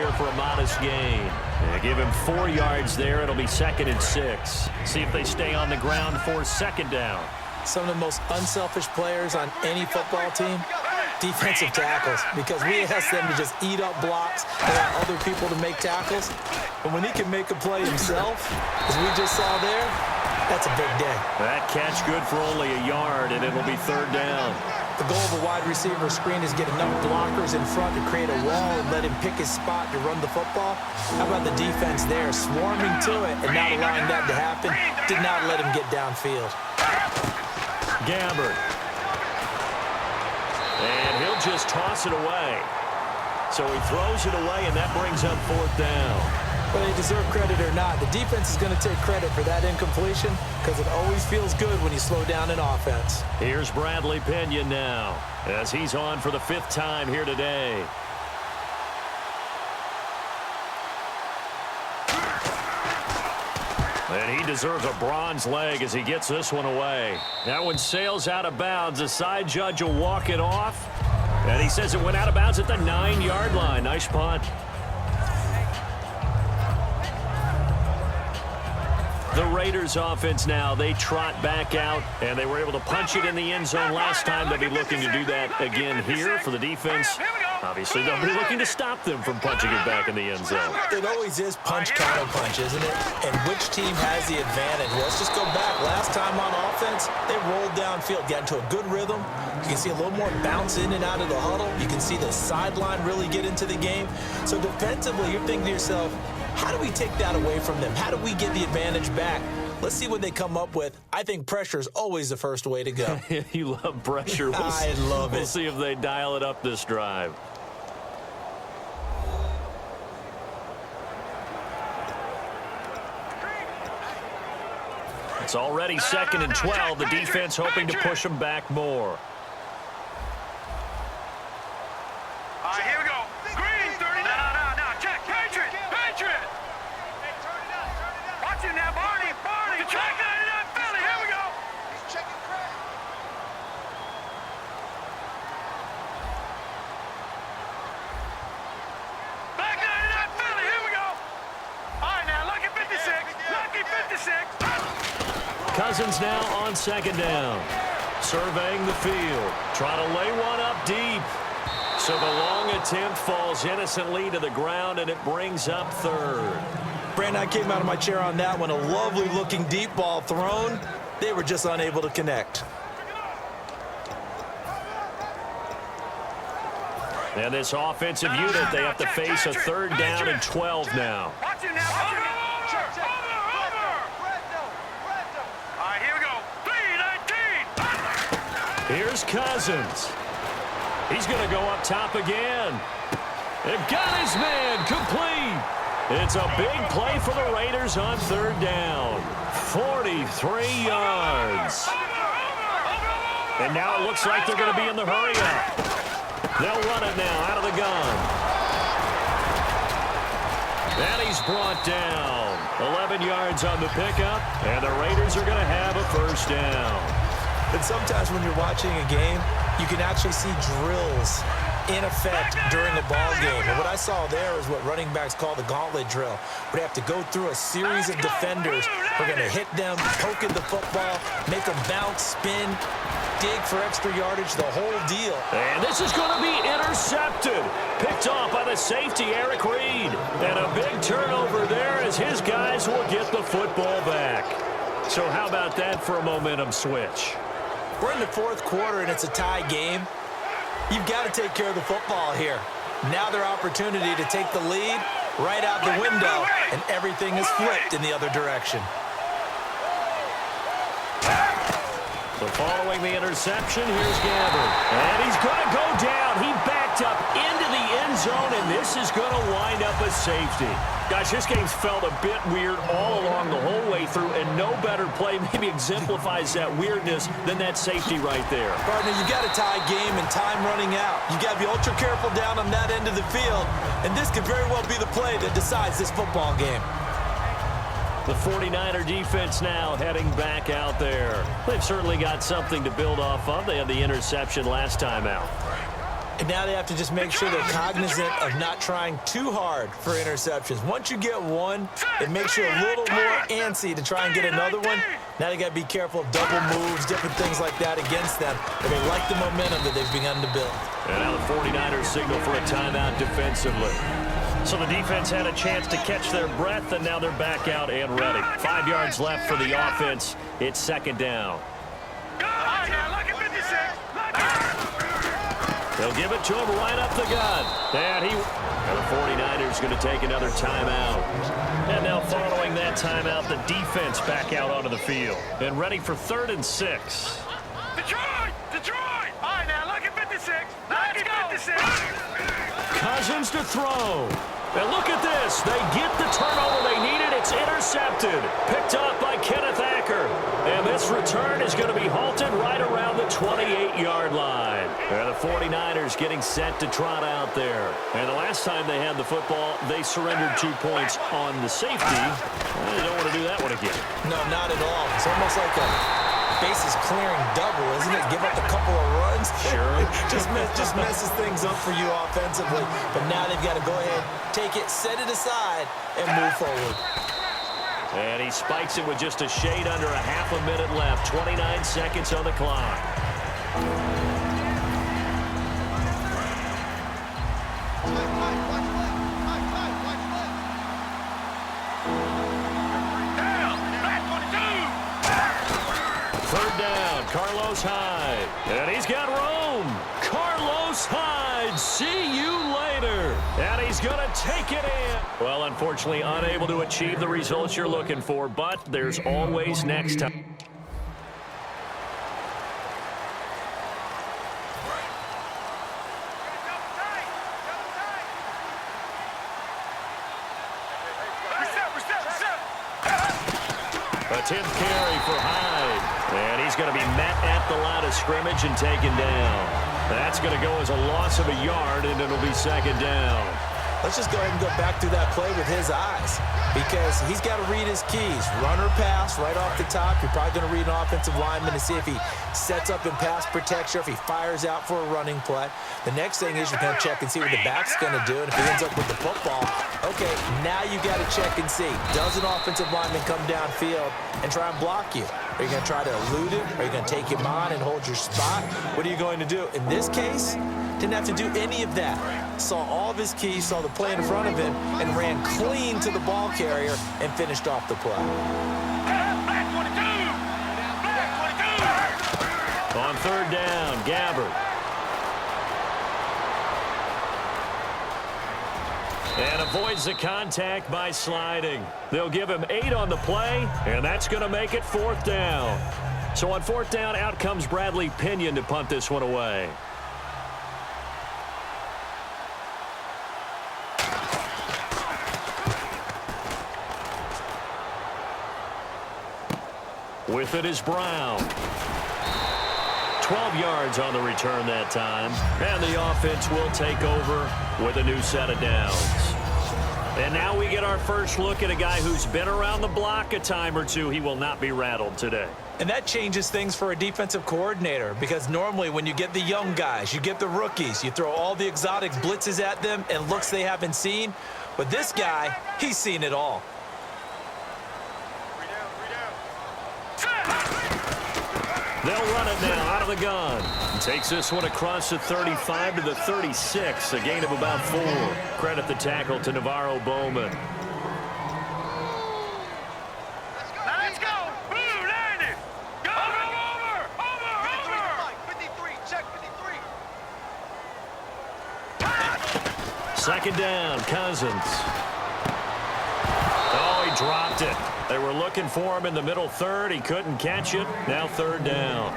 here for a modest gain. They give him 4 yards there. It'll be 2nd and 6. See if they stay on the ground for 2nd down. Some of the most unselfish players on any football team, defensive tackles, because we ask them to just eat up blocks and allow other people to make tackles. But when he can make a play himself, as we just saw there, that's a big day. That catch good for only a yard, and it'll be 3rd down. The goal of a wide receiver screen is get enough blockers in front to create a wall and let him pick his spot to run the football. How about the defense there, swarming to it and not allowing that to happen? Did not let him get downfield. Gabbert. And he'll just toss it away. So he throws it away, and that brings up 4th down. Whether they deserve credit or not, the defense is going to take credit for that incompletion because it always feels good when you slow down an offense. Here's Bradley Pinion now as he's on for the 5th time here today. And he deserves a bronze leg as he gets this one away. That one sails out of bounds. The side judge will walk it off. And he says it went out of bounds at the 9-yard line. Nice punt. The Raiders offense now, they trot back out, and they were able to punch it in the end zone last time. They'll be looking to do that again here for the defense. Obviously, they'll be looking to stop them from punching it back in the end zone. It always is punch-counter-punch, isn't it? And which team has the advantage? Well, let's just go back. Last time on offense, they rolled downfield, got into a good rhythm. You can see a little more bounce in and out of the huddle. You can see the sideline really get into the game. So defensively, you're thinking to yourself, how do we take that away from them? How do we get the advantage back? Let's see what they come up with. I think pressure is always the first way to go. You love pressure. I love it. We'll see if they dial it up this drive. It's already 2nd and 12. The defense hoping to push them back more. All right, here we go. Green, 30. No. Check. Patriot. Watch it now, Barney. Check 99 Philly. Here we go. He's checking Craig. Back 99 Philly. Here we go. All right, now, lucky 56. Cousins now on 2nd down. Surveying the field. Trying to lay one up deep. So the long attempt falls innocently to the ground, and it brings up 3rd. Brandon, I came out of my chair on that one. A lovely-looking deep ball thrown. They were just unable to connect. And this offensive unit, they have to face a 3rd down and 12 now. Watch it now. Over. All right, here we go. 3-19. Here's Cousins. He's going to go up top again. It got his man complete. It's a big play for the Raiders on 3rd down. 43 yards. And now it looks like they're going to be in the hurry-up. They'll run it now out of the gun. And he's brought down. 11 yards on the pickup, and the Raiders are going to have a 1st down. But sometimes when you're watching a game, you can actually see drills in effect during a ball game. And what I saw there is what running backs call the gauntlet drill. We have to go through a series of defenders. We're going to hit them, poke at the football, make them bounce, spin, dig for extra yardage, the whole deal. And this is going to be intercepted. Picked off by the safety, Eric Reed. And a big turnover there as his guys will get the football back. So how about that for a momentum switch? We're in the 4th quarter, and it's a tie game. You've got to take care of the football here. Now their opportunity to take the lead right out the window, and everything is flipped in the other direction. So following the interception, here's Gabbert. And he's going to go down. He backed up into the end zone, and this is going to wind up a safety. Guys, this game's felt a bit weird all along the whole way through, and no better play maybe exemplifies that weirdness than that safety right there. Partner, you got a tie game and time running out. You got to be ultra careful down on that end of the field, and this could very well be the play that decides this football game. The 49er defense now heading back out there. They've certainly got something to build off of. They had the interception last time out. And now they have to just make sure they're cognizant of not trying too hard for interceptions. Once you get one, it makes you a little more antsy to try and get another one. Now they got to be careful of double moves, different things like that against them. But they like the momentum that they've begun to build. And now the 49ers signal for a timeout defensively. So the defense had a chance to catch their breath, and now they're back out and ready. 5 yards left for the offense. It's second down. They'll give it to him right up the gut. And the 49ers going to take another timeout. And now following that timeout, the defense back out onto the field. And ready for 3rd and 6. Detroit! Detroit! All right, now, look at 56. Look at 56. Cousins to throw. And look at this. They get the turnover they needed. It's intercepted. Picked up by Kenneth Acker. And this return is going to be halted right around the 28-yard line. And the 49ers getting set to trot out there. And the last time they had the football, they surrendered 2 points on the safety. Well, they don't want to do that one again. No, not at all. It's almost like a bases clearing double, isn't it? Give up a couple of runs. Sure. just messes things up for you offensively. But now they've got to go ahead, take it, set it aside, and move forward. And he spikes it with just a shade under a half a minute left. 29 seconds on the clock. Third down, Carlos Hyde. And he's got room. Carlos Hyde, see you later. And he's going to take it in. Well, unfortunately, unable to achieve the results you're looking for, but there's always next time. A 10th carry for Hyde. And he's going to be met at the line of scrimmage and taken down. That's going to go as a loss of a yard, and it'll be second down. Let's just go ahead and go back through that play with his eyes, because he's got to read his keys. Run or pass right off the top. You're probably going to read an offensive lineman to see if he sets up in pass protection, if he fires out for a running play. The next thing is you're going to check and see what the back's going to do, and if he ends up with the football, okay, now you got to check and see. Does an offensive lineman come downfield and try and block you? Are you going to try to elude him? Are you going to take him on and hold your spot? What are you going to do? In this case, didn't have to do any of that. Saw all of his keys, saw the play in front of him, and ran clean to the ball carrier and finished off the play. On third down, Gabbert. And avoids the contact by sliding. They'll give him 8 on the play, and that's going to make it 4th down. So on 4th down, out comes Bradley Pinion to punt this one away. With it is Brown. 12 yards on the return that time. And the offense will take over with a new set of downs. And now we get our first look at a guy who's been around the block a time or two. He will not be rattled today. And that changes things for a defensive coordinator, because normally when you get the young guys, you get the rookies, you throw all the exotic blitzes at them and looks they haven't seen. But this guy, he's seen it all. They'll run it now out of the gun. Takes this one across the 35 to the 36, a gain of about 4. Credit the tackle to Navarro Bowman. Let's go. Blue, landed. Go, over. 53, check 53. Second down, Cousins. Oh, he dropped it. They were looking for him in the middle third. He couldn't catch it. Now third down.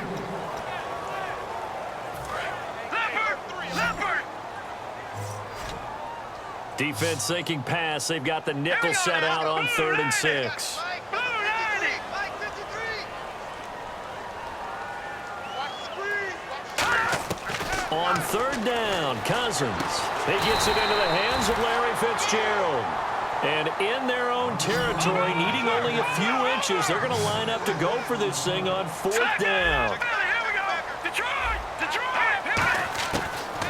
Leopard. Defense thinking pass. They've got the nickel set out on 3rd and 6. Blue, landed. On third down, Cousins. He gets it into the hands of Larry Fitzgerald. And in their own territory, needing only a few inches, they're going to line up to go for this thing on 4th down. Here we go. Detroit.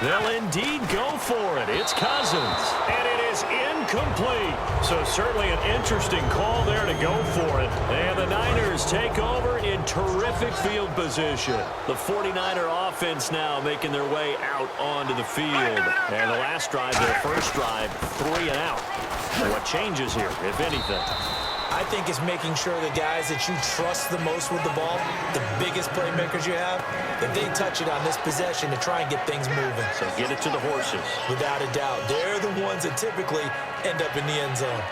They'll indeed go for it. It's Cousins. And it is incomplete. So certainly an interesting call there to go for it. And the Niners take over in terrific field position. The 49er offense now making their way out onto the field. And the last drive, their first drive, 3 and out. What changes here, if anything? I think it's making sure the guys that you trust the most with the ball, the biggest playmakers you have, that they touch it on this possession to try and get things moving. So get it to the horses. Without a doubt. They're the ones that typically end up in the end zone.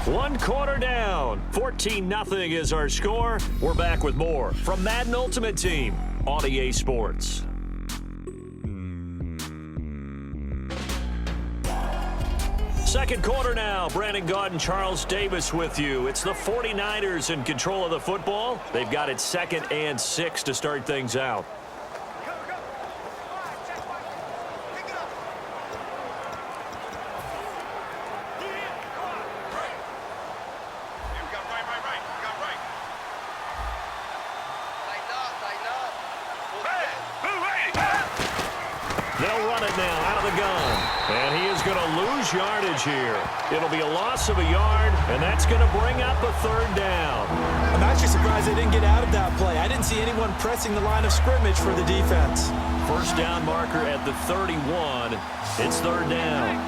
One quarter down. 14-0 is our score. We're back with more from Madden Ultimate Team on EA Sports. Second quarter now. Brandon Gaud and Charles Davis with you. It's the 49ers in control of the football. They've got it 2nd and 6 to start things out. They'll run it now out of the gun. And he is going to lose yardage here. It'll be a loss of a yard, and that's going to bring up a 3rd down. I'm actually surprised they didn't get out of that play. I didn't see anyone pressing the line of scrimmage for the defense. First down marker at the 31. It's 3rd down.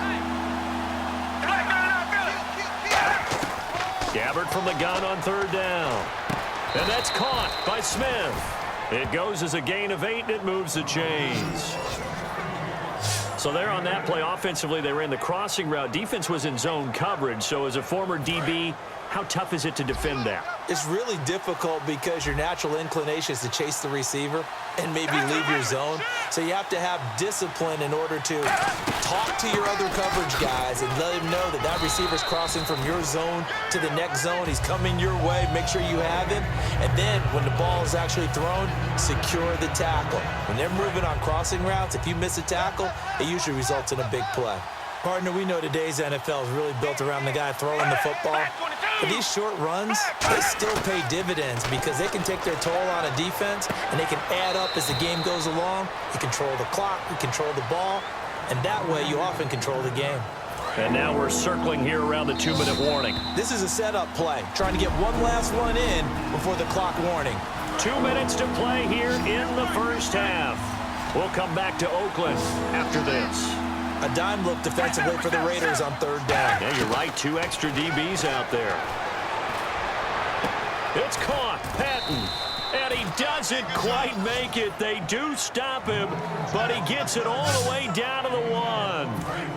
Gabbert from the gun on 3rd down. And that's caught by Smith. It goes as a gain of 8, and it moves the chains. So there on that play, offensively, they ran the crossing route. Defense was in zone coverage. So as a former DB, how tough is it to defend that? It's really difficult because your natural inclination is to chase the receiver and maybe leave your zone. So you have to have discipline in order to talk to your other coverage guys and let them know that that receiver's crossing from your zone to the next zone. He's coming your way. Make sure you have him. And then when the ball is actually thrown, secure the tackle. When they're moving on crossing routes, if you miss a tackle, it usually results in a big play. Partner, we know today's NFL is really built around the guy throwing the football. But these short runs, they still pay dividends because they can take their toll on a defense and they can add up as the game goes along. You control the clock, you control the ball, and that way you often control the game. And now we're circling here around the 2-minute warning. This is a setup play, trying to get one last one in before the clock warning. 2 minutes to play here in the first half. We'll come back to Oakland after this. A dime look defensively for the Raiders on 3rd down. Yeah, you're right. 2 extra DBs out there. It's caught. Patton. And he doesn't quite make it. They do stop him, but he gets it all the way down to the 1.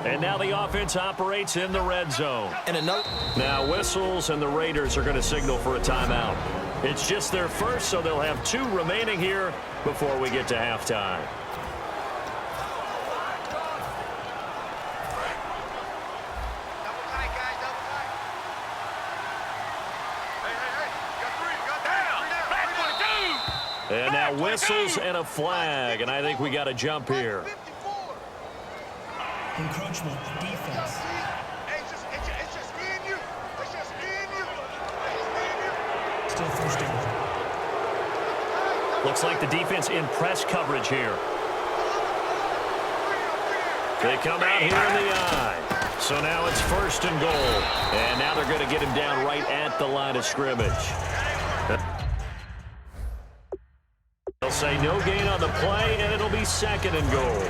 And now the offense operates in the red zone. And another. Now whistles, and the Raiders are going to signal for a timeout. It's just their first, so they'll have 2 remaining here before we get to halftime. And now whistles and a flag, and I think we got a jump here. Encroachment, defense. Still 1st down. Looks like the defense in press coverage here. They come out here in the eye. So now it's 1st and goal. And now they're going to get him down right at the line of scrimmage. They'll say no gain on the play, and it'll be 2nd and goal.